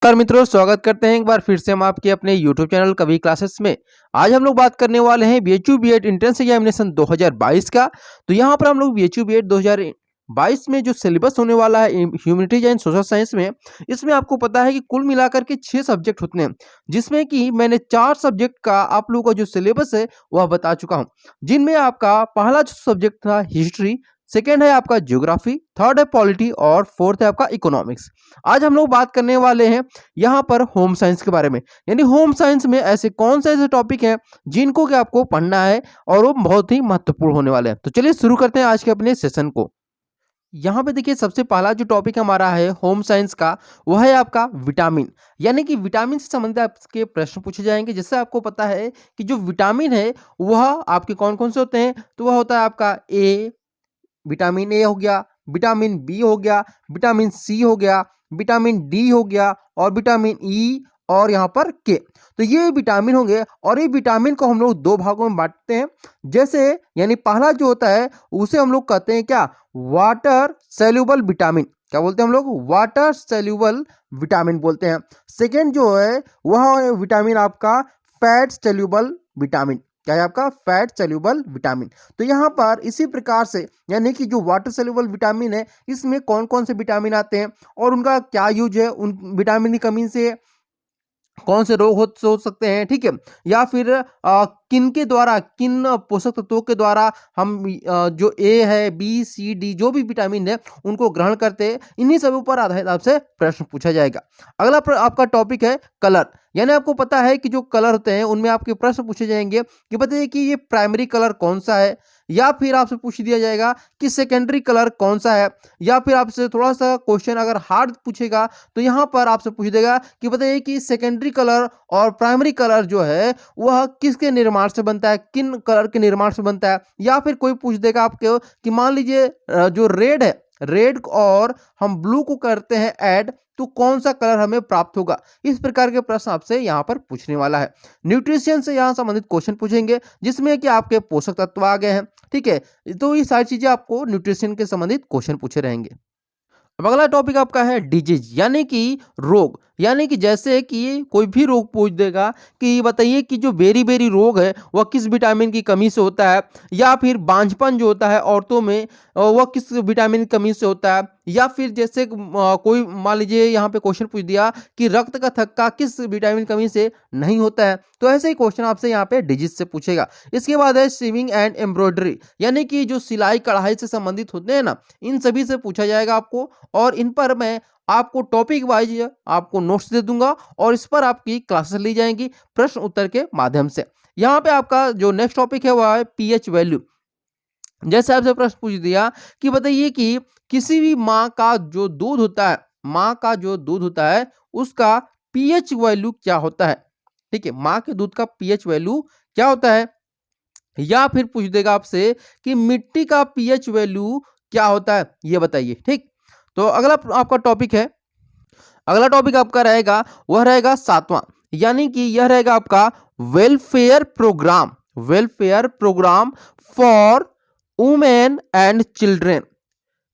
नमस्कार मित्रों, स्वागत करते हैं एक बार फिर से हम आपके अपने YouTube चैनल कवि क्लासेस में। आज हम लोग बात करने वाले हैं बीएचयू बीएड एंट्रेंस एग्जामिनेशन 2022 का। तो यहाँ पर हम लोग बीएचयू बीएड 2022 में जो सिलेबस होने वाला है ह्यूमैनिटीज एंड सोशल साइंस में, इसमें आपको पता है कि कुल मिलाकर के 6 सब्जेक्ट होते हैं, जिसमें कि मैंने 4 सब्जेक्ट का आप लोगों का जो सिलेबस है वह बता चुका हूँ। जिनमें आपका पहला जो सब्जेक्ट था हिस्ट्री, सेकेंड है आपका ज्योग्राफी, थर्ड है पॉलिटी और फोर्थ है आपका इकोनॉमिक्स। आज हम लोग बात करने वाले हैं यहाँ पर होम साइंस के बारे में, यानी होम साइंस में ऐसे कौन से ऐसे टॉपिक हैं जिनको कि आपको पढ़ना है और वो बहुत ही महत्वपूर्ण होने वाले हैं। तो चलिए शुरू करते हैं आज के अपने सेशन को। यहाँ पे देखिए, सबसे पहला जो टॉपिक हमारा है होम साइंस का, वह है आपका विटामिन। यानी कि विटामिन से संबंधित आपके प्रश्न पूछे जाएंगे। जैसे आपको पता है कि जो विटामिन है वह आपके कौन कौन से होते हैं, तो वह होता है आपका विटामिन ए हो गया, विटामिन बी हो गया, विटामिन सी हो गया, विटामिन डी हो गया और विटामिन ई और यहाँ पर के। तो ये विटामिन होंगे और ये विटामिन को हम लोग 2 भागों में बांटते हैं। जैसे यानी पहला जो होता है उसे हम लोग कहते हैं क्या, वाटर सेल्यूबल विटामिन। क्या बोलते हैं हम लोग? वाटर सेल्यूबल विटामिन बोलते हैं। सेकेंड जो है वह विटामिन आपका फैट सेल्यूबल विटामिन। क्या है आपका? Fat soluble vitamin. तो यहाँ पर इसी प्रकार से यानी कि जो वाटर सेल्यूबल विटामिन है, इसमें कौन कौन से विटामिन आते हैं और उनका क्या यूज है, उन विटामिन की कमी से कौन से रोग हो सकते हैं, ठीक है, या फिर किन के द्वारा, किन पोषक तत्वों के द्वारा हम जो ए है, बी, सी, डी जो भी विटामिन है उनको ग्रहण करते हैं, इन्हीं सब ऊपर आधारित आपसे प्रश्न पूछा जाएगा। अगला आपका टॉपिक है कलर। यानी आपको पता है कि जो कलर होते हैं उनमें आपके प्रश्न पूछे जाएंगे कि बताइए कि ये प्राइमरी कलर कौन सा है, या फिर आपसे पूछ दिया जाएगा कि सेकेंडरी कलर कौन सा है, या फिर आपसे थोड़ा सा क्वेश्चन अगर हार्ड पूछेगा तो यहाँ पर आपसे पूछ देगा कि बताइए कि सेकेंडरी कलर और प्राइमरी कलर जो है वह किसके निर्माण से बनता है, किन कलर के निर्माण से बनता है। या फिर कोई पूछ देगा आपको कि मान लीजिए जो रेड है, रेड और हम ब्लू को करते हैं ऐड, तो कौन सा कलर हमें प्राप्त होगा। इस प्रकार के प्रश्न आपसे यहाँ पर पूछने वाला है। न्यूट्रिशन से यहाँ संबंधित क्वेश्चन पूछेंगे जिसमें कि आपके पोषक तत्व आ गए हैं, ठीक है। तो ये सारी चीजें आपको न्यूट्रिशन के संबंधित क्वेश्चन पूछे रहेंगे। अब अगला टॉपिक आपका है डिजीज, यानी कि रोग। यानी कि जैसे कि कोई भी रोग पूछ देगा कि बताइए कि जो बेरी बेरी रोग है वह किस विटामिन की कमी से होता है, या फिर बांझपन जो होता है औरतों में वह किस विटामिन की कमी से होता है, या फिर जैसे कोई मान लीजिए यहाँ पे क्वेश्चन पूछ दिया कि रक्त का थक्का किस विटामिन कमी से नहीं होता है। तो ऐसे ही क्वेश्चन आपसे यहाँ पे डिजीज से पूछेगा। इसके बाद है स्विमिंग एंड एम्ब्रॉयडरी, यानी कि जो सिलाई कढ़ाई से संबंधित होते हैं ना, इन सभी से पूछा जाएगा आपको, और इन पर मैं आपको टॉपिक वाइज आपको नोट्स दे दूंगा और इस पर आपकी क्लासेस ली जाएंगी प्रश्न उत्तर के माध्यम से। यहाँ पे आपका जो नेक्स्ट टॉपिक है वह है पीएच वैल्यू। जैसे आपसे प्रश्न पूछ दिया कि बताइए कि किसी भी माँ का जो दूध होता है, माँ का जो दूध होता है उसका पीएच वैल्यू क्या होता है, ठीक है, माँ के दूध का पीएच वैल्यू क्या होता है। या फिर पूछ देगा आपसे कि मिट्टी का पीएच वैल्यू क्या होता है, ये बताइए, ठीक। तो अगला आपका टॉपिक है, अगला टॉपिक आपका रहेगा वह रहेगा 7वां, यानी कि यह रहेगा आपका welfare programme. Welfare programme for women and children.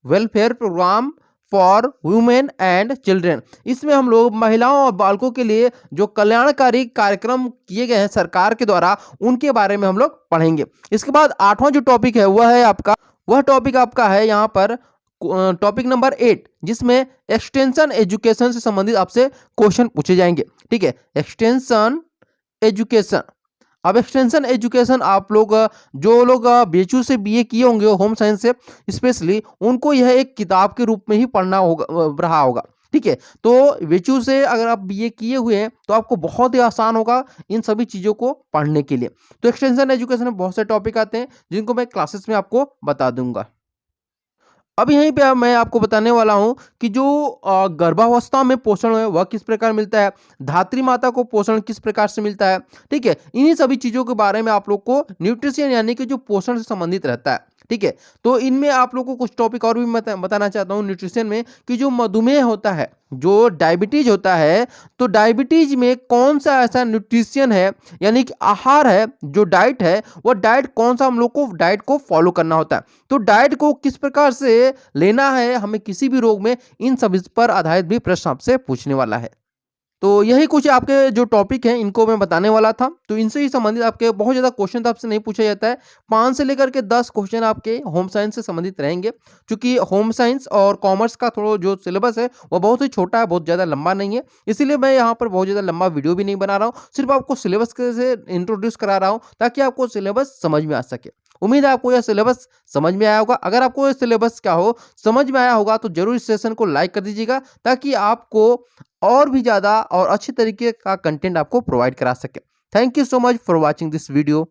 Welfare programme for women and children. इसमें हम लोग महिलाओं और बालकों के लिए जो कल्याणकारी कार्यक्रम किए गए हैं सरकार के द्वारा, उनके बारे में हम लोग पढ़ेंगे। इसके बाद 8वां जो टॉपिक है वह है आपका, वह टॉपिक आपका है यहाँ पर टॉपिक नंबर 8, जिसमें एक्सटेंशन एजुकेशन से संबंधित आपसे क्वेश्चन पूछे जाएंगे, ठीक है। Extension education. अब एक्सटेंशन एजुकेशन आप लोग जो लोग बीएचयू से बीए किए होंगे होम साइंस से स्पेशली, उनको यह एक किताब के रूप में ही पढ़ना होगा, रहा होगा, ठीक है। तो बीएचयू से अगर आप बीए किए हुए हैं तो आपको बहुत ही आसान होगा इन सभी चीज़ों को पढ़ने के लिए। तो एक्सटेंशन एजुकेशन में बहुत से टॉपिक आते हैं जिनको मैं क्लासेस में आपको बता दूंगा। अब यहीं पे मैं आपको बताने वाला हूं कि जो गर्भावस्था में पोषण है वह किस प्रकार मिलता है, धात्री माता को पोषण किस प्रकार से मिलता है, ठीक है। इन्हीं सभी चीज़ों के बारे में आप लोग को न्यूट्रिशन यानी कि जो पोषण से संबंधित रहता है, ठीक है। तो इनमें आप लोग को कुछ टॉपिक और भी मैं बताना चाहता हूँ न्यूट्रिशन में, कि जो मधुमेह होता है, जो डायबिटीज होता है, तो डायबिटीज में कौन सा ऐसा न्यूट्रिशन है यानी कि आहार है, जो डाइट है, वह डाइट कौन सा हम लोग को डाइट को फॉलो करना होता है, तो डाइट को किस प्रकार से लेना है हमें किसी भी रोग में, इन सब पर आधारित भी प्रश्न आपसे पूछने वाला है। तो यही कुछ आपके जो टॉपिक हैं इनको मैं बताने वाला था। तो इनसे ही संबंधित आपके बहुत ज़्यादा क्वेश्चन आपसे नहीं पूछा जाता है। 5 से लेकर के 10 क्वेश्चन आपके होम साइंस से संबंधित रहेंगे। चूँकि होम साइंस और कॉमर्स का थोड़ा जो सिलेबस है वो बहुत ही छोटा है, बहुत ज़्यादा लंबा नहीं है। इसीलिए मैं यहाँ पर बहुत ज़्यादा लंबा वीडियो भी नहीं बना रहा हूँ। सिर्फ़ आपको सिलेबस के से इंट्रोड्यूस करा रहा हूँ ताकि आपको सिलेबस समझ में आ सके। उम्मीद है आपको यह सिलेबस समझ में आया होगा। अगर आपको ये सिलेबस क्या हो समझ में आया होगा तो ज़रूर इस सेशन को लाइक कर दीजिएगा ताकि आपको और भी ज़्यादा और अच्छे तरीके का कंटेंट आपको प्रोवाइड करा सके। Thank you so much for watching this video.